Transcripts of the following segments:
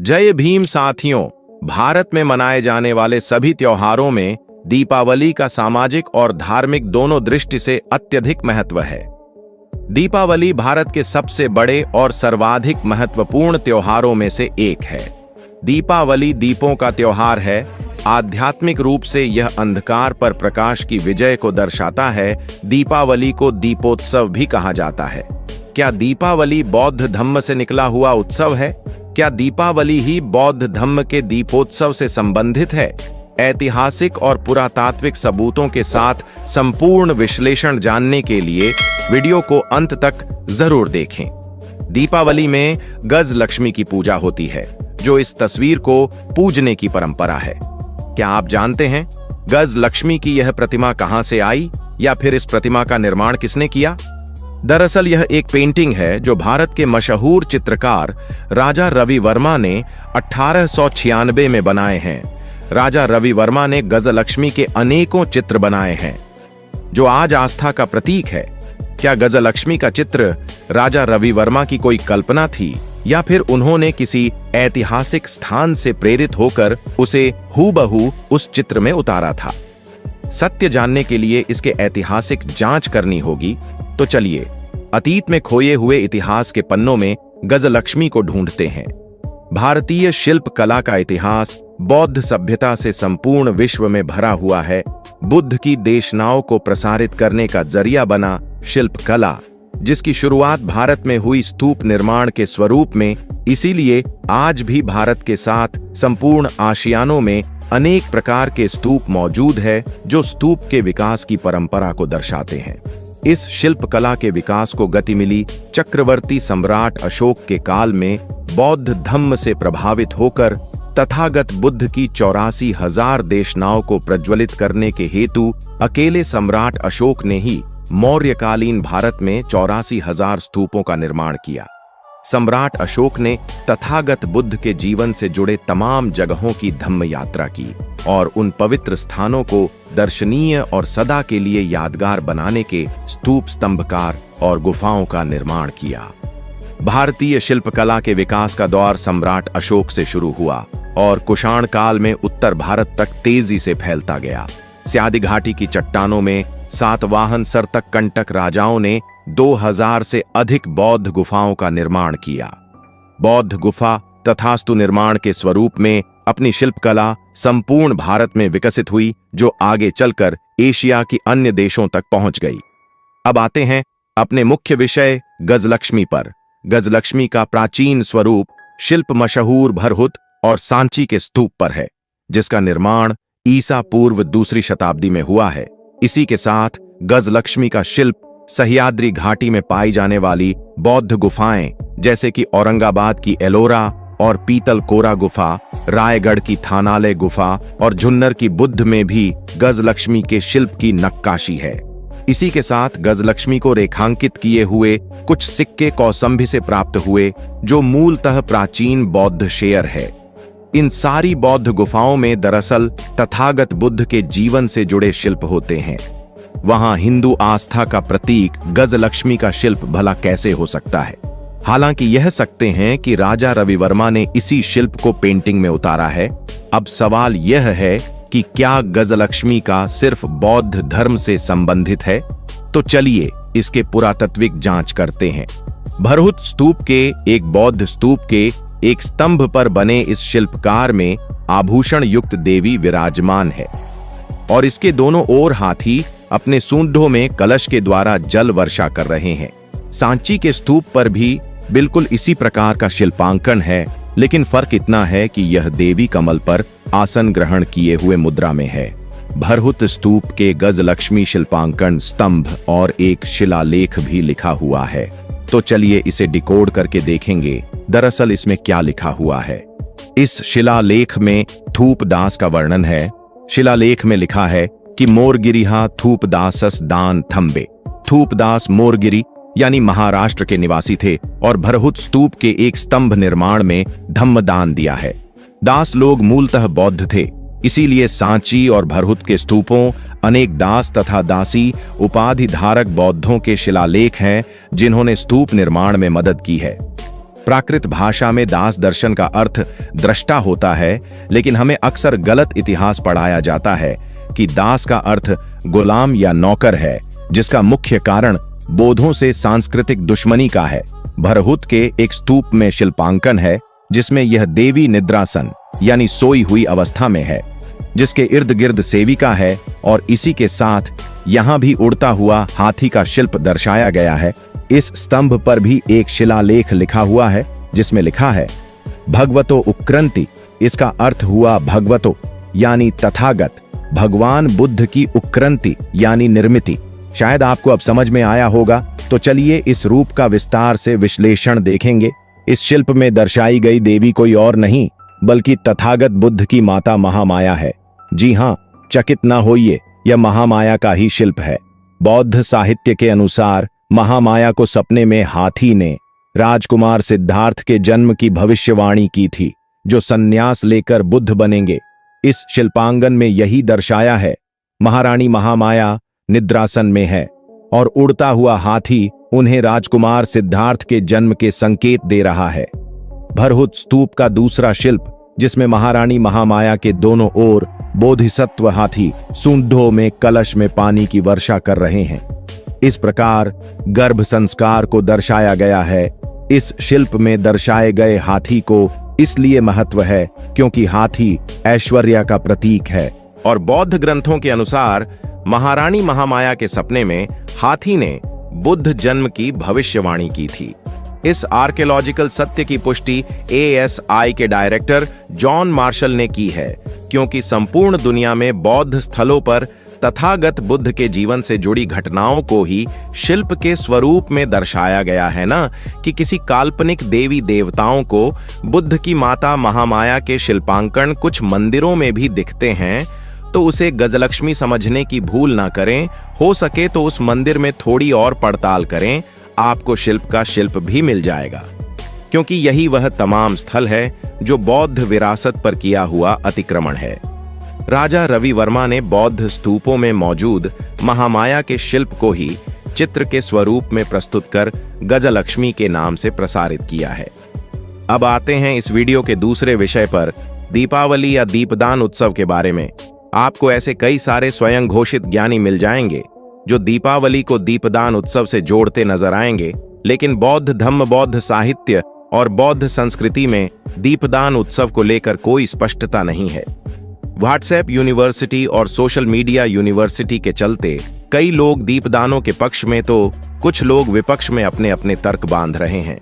जय भीम साथियों। भारत में मनाए जाने वाले सभी त्योहारों में दीपावली का सामाजिक और धार्मिक दोनों दृष्टि से अत्यधिक महत्व है। दीपावली भारत के सबसे बड़े और सर्वाधिक महत्वपूर्ण त्योहारों में से एक है। दीपावली दीपों का त्योहार है। आध्यात्मिक रूप से यह अंधकार पर प्रकाश की विजय को दर्शाता है। दीपावली को दीपोत्सव भी कहा जाता है। क्या दीपावली बौद्ध धम्म से निकला हुआ उत्सव है? क्या दीपावली ही बौद्ध धम्म के दीपोत्सव से संबंधित है? ऐतिहासिक और पुरातात्विक सबूतों के साथ संपूर्ण विश्लेषण जानने के लिए वीडियो को अंत तक जरूर देखें। दीपावली में गज लक्ष्मी की पूजा होती है, जो इस तस्वीर को पूजने की परंपरा है। क्या आप जानते हैं गज लक्ष्मी की यह प्रतिमा कहां से आई, या फिर इस प्रतिमा का निर्माण किसने किया? दरअसल यह एक पेंटिंग है जो भारत के मशहूर चित्रकार राजा रवि वर्मा ने 1896 में बनाए हैं। राजा रवि वर्मा ने गजलक्ष्मी के अनेकों चित्र बनाए हैं, जो आज आस्था का प्रतीक है। क्या गजलक्ष्मी का चित्र राजा रवि वर्मा की कोई कल्पना थी, या फिर उन्होंने किसी ऐतिहासिक स्थान से प्रेरित होकर उसे हूबहू उस चित्र में उतारा था? सत्य जानने के लिए इसके ऐतिहासिक जांच करनी होगी। तो चलिए अतीत में खोए हुए इतिहास के पन्नों में गजलक्ष्मी को ढूंढते हैं। भारतीय शिल्प कला का इतिहास बौद्ध सभ्यता से संपूर्ण विश्व में भरा हुआ है। बुद्ध की देशनाओं को प्रसारित करने का जरिया बना शिल्प कला, जिसकी शुरुआत भारत में हुई स्तूप निर्माण के स्वरूप में। इसीलिए आज भी भारत के साथ संपूर्ण आशियानों में अनेक प्रकार के स्तूप मौजूद है, जो स्तूप के विकास की परंपरा को दर्शाते हैं। इस शिल्प कला के विकास को गति मिली चक्रवर्ती सम्राट अशोक के काल में। बौद्ध धम्म से प्रभावित होकर तथागत बुद्ध की 84,000 देशनाओं को प्रज्वलित करने के हेतु अकेले सम्राट अशोक ने ही मौर्यकालीन भारत में 84,000 स्तूपों का निर्माण किया। सम्राट अशोक ने तथागत बुद्ध के जीवन से जुड़े तमाम जगहों की धम्म यात्रा की और उन पवित्र स्थानों को दर्शनीय और सदा के लिए यादगार बनाने के स्तूप, स्तंभकार और गुफाओं का निर्माण किया। भारतीय शिल्पकला के विकास का दौर सम्राट अशोक से शुरू हुआ और कुषाण काल में उत्तर भारत तक तेजी से फैलता गया। स्यादि घाटी की चट्टानों में सातवाहन सरतक कंटक राजाओं ने 2000 से अधिक बौद्ध गुफाओं का निर्माण किया। बौद्ध गुफा तथास्तु निर्माण के स्वरूप में अपनी शिल्पकला संपूर्ण भारत में विकसित हुई, जो आगे चलकर एशिया की अन्य देशों तक पहुंच गई। अब आते हैं अपने मुख्य विषय गजलक्ष्मी पर। गजलक्ष्मी का प्राचीन स्वरूप शिल्प मशहूर भरहुत और सांची के स्तूप पर है, जिसका निर्माण ईसा पूर्व 2री शताब्दी में हुआ है। इसी के साथ गजलक्ष्मी का शिल्प सह्याद्री घाटी में पाई जाने वाली बौद्ध गुफाएं, जैसे कि औरंगाबाद की एलोरा और पीतल कोरा गुफा, रायगढ़ की थानालय गुफा और झुन्नर की बुद्ध में भी गजलक्ष्मी के शिल्प की नक्काशी है। इसी के साथ गजलक्ष्मी को रेखांकित किए हुए कुछ सिक्के कौसंभी से प्राप्त हुए, जो मूलतः प्राचीन बौद्ध शेयर है। इन सारी बौद्ध गुफाओं में दरअसल तथागत बुद्ध के जीवन से जुड़े शिल्प होते हैं। वहां हिंदू आस्था का प्रतीक गजलक्ष्मी का शिल्प भला कैसे हो सकता है? हालांकि यह सकते हैं कि राजा रवि वर्मा ने इसी शिल्प को पेंटिंग में उतारा है। अब सवाल यह है कि क्या गजलक्ष्मी का सिर्फ बौद्ध धर्म से संबंधित है? तो चलिए इसके पुरातात्विक जांच करते हैं। भरहुत स्तूप के एक बौद्ध स्तूप के एक स्तंभ पर बने इस शिल्पकार में आभूषण युक्त देवी विराजमान है और इसके दोनों ओर हाथी अपने सूंडों में कलश के द्वारा जल वर्षा कर रहे हैं। सांची के स्तूप पर भी बिल्कुल इसी प्रकार का शिल्पांकन है, लेकिन फर्क इतना है कि यह देवी कमल पर आसन ग्रहण किए हुए मुद्रा में है। भरहुत स्तूप के गजलक्ष्मी शिल्पांकन स्तंभ और एक शिलालेख भी लिखा हुआ है। तो चलिए इसे डिकोड करके देखेंगे दरअसल इसमें क्या लिखा हुआ है। इस शिलालेख में थूपदास का वर्णन है। शिलालेख में लिखा है कि मोरगिरिहा थूपदासस दान थंबे। थूपदास मोरगिरी यानी महाराष्ट्र के निवासी थे और भरहुत स्तूप के एक स्तंभ निर्माण में धम्म दान दिया है। दास लोग मूलतः बौद्ध थे, इसीलिए सांची और भरहुत के स्तूपों अनेक दास तथा दासी उपाधि धारक बौद्धों के शिलालेख हैं, जिन्होंने स्तूप निर्माण में मदद की है। प्राकृत भाषा में दास दर्शन का अर्थ दृष्टा होता है, लेकिन हमें अक्सर गलत इतिहास पढ़ाया जाता है कि दास का अर्थ गुलाम या नौकर है, जिसका मुख्य कारण बोधों से सांस्कृतिक दुश्मनी का है। भरहुत के एक स्तूप में शिल्पांकन है जिसमें यह देवी निद्रासन यानी सोई हुई अवस्था में है, जिसके इर्द गिर्द सेविका है, और इसी के साथ यहाँ भी उड़ता हुआ हाथी का शिल्प दर्शाया गया है। इस स्तंभ पर भी एक शिलालेख लिखा हुआ है जिसमें लिखा है भगवतो उक्रांति। इसका अर्थ हुआ भगवतो यानी तथागत, भगवान बुद्ध की उक्रांति यानी निर्मिति। शायद आपको अब समझ में आया होगा, तो चलिए इस रूप का विस्तार से विश्लेषण देखेंगे। इस शिल्प में दर्शाई गई देवी कोई और नहीं बल्कि तथागत बुद्ध की माता महामाया है। जी हाँ, चकित ना होइए, यह महामाया का ही शिल्प है। बौद्ध साहित्य के अनुसार महामाया को सपने में हाथी ने राजकुमार सिद्धार्थ के जन्म की भविष्यवाणी की थी, जो संन्यास लेकर बुद्ध बनेंगे। इस शिल्पांगन में यही दर्शाया है। महारानी महामाया निद्रासन में है और उड़ता हुआ हाथी उन्हें राजकुमार सिद्धार्थ के जन्म के संकेत दे रहा है। भरहुत स्तूप का दूसरा शिल्प, जिसमें महारानी महामाया के दोनों ओर बोधिसत्व हाथी सूंढों में कलश में पानी की वर्षा कर रहे हैं। इस प्रकार गर्भ संस्कार को दर्शाया गया है। इस शिल्प में दर्शाए गए हाथी को इसलिए महत्व है क्योंकि हाथी ऐश्वर्य का प्रतीक है, और बौद्ध ग्रंथों के अनुसार महारानी महामाया के सपने में हाथी ने बुद्ध जन्म की भविष्यवाणी की थी। इस आर्कियोलॉजिकल सत्य की पुष्टि ASI के डायरेक्टर जॉन मार्शल ने की है, क्योंकि संपूर्ण दुनिया में बौद्ध स्थलों पर तथागत बुद्ध के जीवन से जुड़ी घटनाओं को ही शिल्प के स्वरूप में दर्शाया गया है ना, कि किसी काल्पनिक देवी देवताओं को बुद्ध की माता महामाया के शिल्पांकन कुछ मंदिरों में भी दिखते हैं, तो उसे गजलक्ष्मी समझने की भूल ना करें। हो सके तो उस मंदिर में थोड़ी और पड़ताल करें, आपको शिल्प का शिल्प भी मिल जाएगा, क्योंकि यही वह तमाम स्थल है जो बौद्ध विरासत पर किया हुआ अतिक्रमण है। राजा रवि वर्मा ने बौद्ध स्तूपों में मौजूद महामाया के शिल्प को ही चित्र के स्वरूप में प्रस्तुत कर गजलक्ष्मी के नाम से प्रसारित किया है। अब आते हैं इस वीडियो के दूसरे विषय पर, दीपावली या दीपदान उत्सव के बारे में। आपको ऐसे कई सारे स्वयं घोषित ज्ञानी मिल जाएंगे जो दीपावली को दीपदान उत्सव से जोड़ते नजर आएंगे, लेकिन बौद्ध धम्म, बौद्ध साहित्य और बौद्ध संस्कृति में दीपदान उत्सव को लेकर कोई स्पष्टता नहीं है। व्हाट्सएप यूनिवर्सिटी और सोशल मीडिया यूनिवर्सिटी के चलते कई लोग दीपदानों के पक्ष में तो कुछ लोग विपक्ष में अपने अपने तर्क बांध रहे हैं।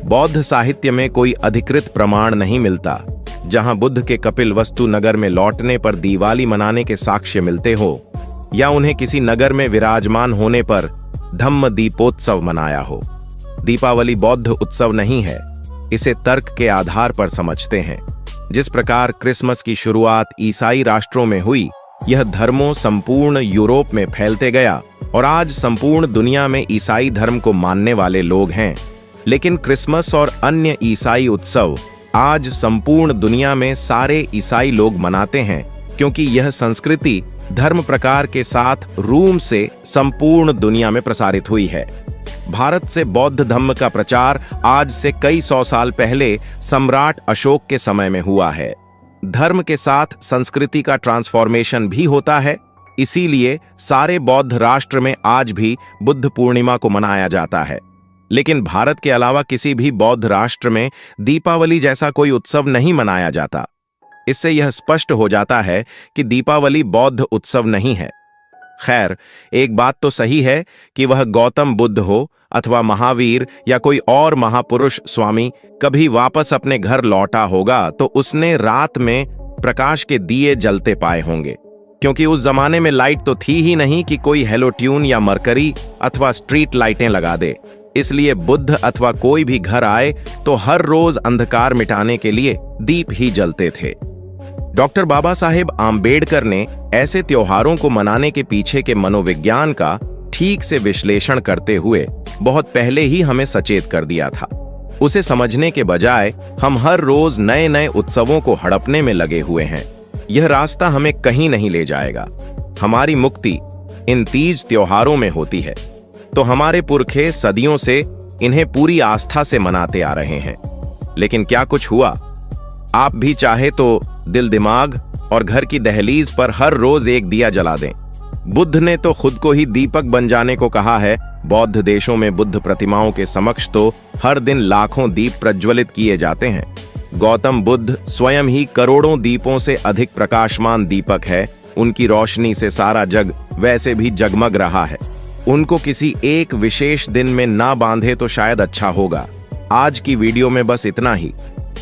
बौद्ध साहित्य में कोई अधिकृत प्रमाण नहीं मिलता जहां बुद्ध के कपिलवस्तु नगर में लौटने पर दिवाली मनाने के साक्ष्य मिलते हो, या उन्हें किसी नगर में विराजमान होने पर धम्म दीपोत्सव मनाया हो। दीपावली बौद्ध उत्सव नहीं है, इसे तर्क के आधार पर समझते हैं। जिस प्रकार क्रिसमस की शुरुआत ईसाई राष्ट्रों में हुई, यह धर्मों संपूर्ण यूरोप में फैलते गया और आज संपूर्ण दुनिया में ईसाई धर्म को मानने वाले लोग हैं। लेकिन क्रिसमस और अन्य ईसाई उत्सव आज संपूर्ण दुनिया में सारे ईसाई लोग मनाते हैं, क्योंकि यह संस्कृति धर्म प्रकार के साथ रोम से संपूर्ण दुनिया में प्रसारित हुई है। भारत से बौद्ध धम्म का प्रचार आज से कई सौ साल पहले सम्राट अशोक के समय में हुआ है। धर्म के साथ संस्कृति का ट्रांसफॉर्मेशन भी होता है, इसीलिए सारे बौद्ध राष्ट्र में आज भी बुद्ध पूर्णिमा को मनाया जाता है। लेकिन भारत के अलावा किसी भी बौद्ध राष्ट्र में दीपावली जैसा कोई उत्सव नहीं मनाया जाता। इससे यह स्पष्ट हो जाता है कि दीपावली बौद्ध उत्सव नहीं है। खैर, एक बात तो सही है कि वह गौतम बुद्ध हो अथवा महावीर या कोई और महापुरुष स्वामी कभी वापस अपने घर लौटा होगा तो उसने रात में प्रकाश के दिए जलते पाए होंगे, क्योंकि उस जमाने में लाइट तो थी ही नहीं कि कोई हेलोट्यून या मरकरी अथवा स्ट्रीट लाइटें लगा दे। इसलिए बुद्ध अथवा कोई भी घर आए तो हर रोज अंधकार मिटाने के लिए दीप ही जलते थे। डॉक्टर बाबा साहेब आम्बेडकर ने ऐसे त्योहारों को मनाने के पीछे के मनोविज्ञान का ठीक से विश्लेषण करते हुए बहुत पहले ही हमें सचेत कर दिया था। उसे समझने के बजाय हम हर रोज नए नए उत्सवों को हड़पने में लगे हुए हैं। यह रास्ता हमें कहीं नहीं ले जाएगा। हमारी मुक्ति इन तीज त्योहारों में होती है। तो हमारे पुरखे सदियों से इन्हें पूरी आस्था से मनाते आ रहे हैं। लेकिन क्या कुछ हुआ? आप भी चाहे तो दिल दिमाग और घर की दहलीज पर हर रोज एक दिया जला दें। बुद्ध ने तो खुद को ही दीपक बन जाने को कहा है। बौद्ध देशों में बुद्ध प्रतिमाओं के समक्ष तो हर दिन लाखों दीप प्रज्वलित किए जाते हैं। गौतम बुद्ध स्वयं ही करोड़ों दीपों से अधिक प्रकाशमान दीपक है। उनकी रोशनी से सारा जग वैसे भी जगमग रहा है। उनको किसी एक विशेष दिन में ना बांधे तो शायद अच्छा होगा। आज की वीडियो में बस इतना ही।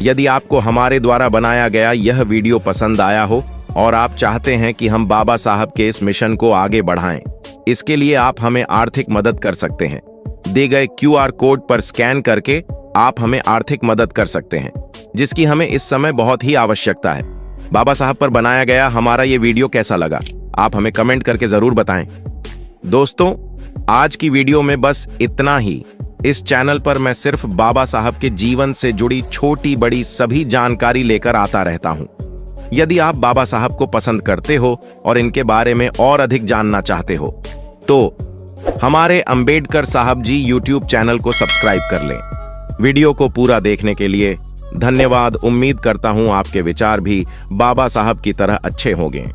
यदि आपको हमारे द्वारा बनाया गया यह वीडियो पसंद आया हो और आप चाहते हैं कि हम बाबा साहब के इस मिशन को आगे बढ़ाएं, इसके लिए आप हमें आर्थिक मदद कर सकते हैं। दिए गए QR कोड पर स्कैन करके आप हमें आर्थिक मदद कर सकते हैं, जिसकी हमें इस समय बहुत ही आवश्यकता है। बाबा साहब पर बनाया गया हमारा ये वीडियो कैसा लगा, आप हमें कमेंट करके जरूर बताएं। दोस्तों, आज की वीडियो में बस इतना ही। इस चैनल पर मैं सिर्फ बाबा साहब के जीवन से जुड़ी छोटी बड़ी सभी जानकारी लेकर आता रहता हूं। यदि आप बाबा साहब को पसंद करते हो और इनके बारे में और अधिक जानना चाहते हो तो हमारे अंबेडकर साहब जी YouTube चैनल को सब्सक्राइब कर लें। वीडियो को पूरा देखने के लिए धन्यवाद। उम्मीद करता हूं आपके विचार भी बाबा साहब की तरह अच्छे होंगे।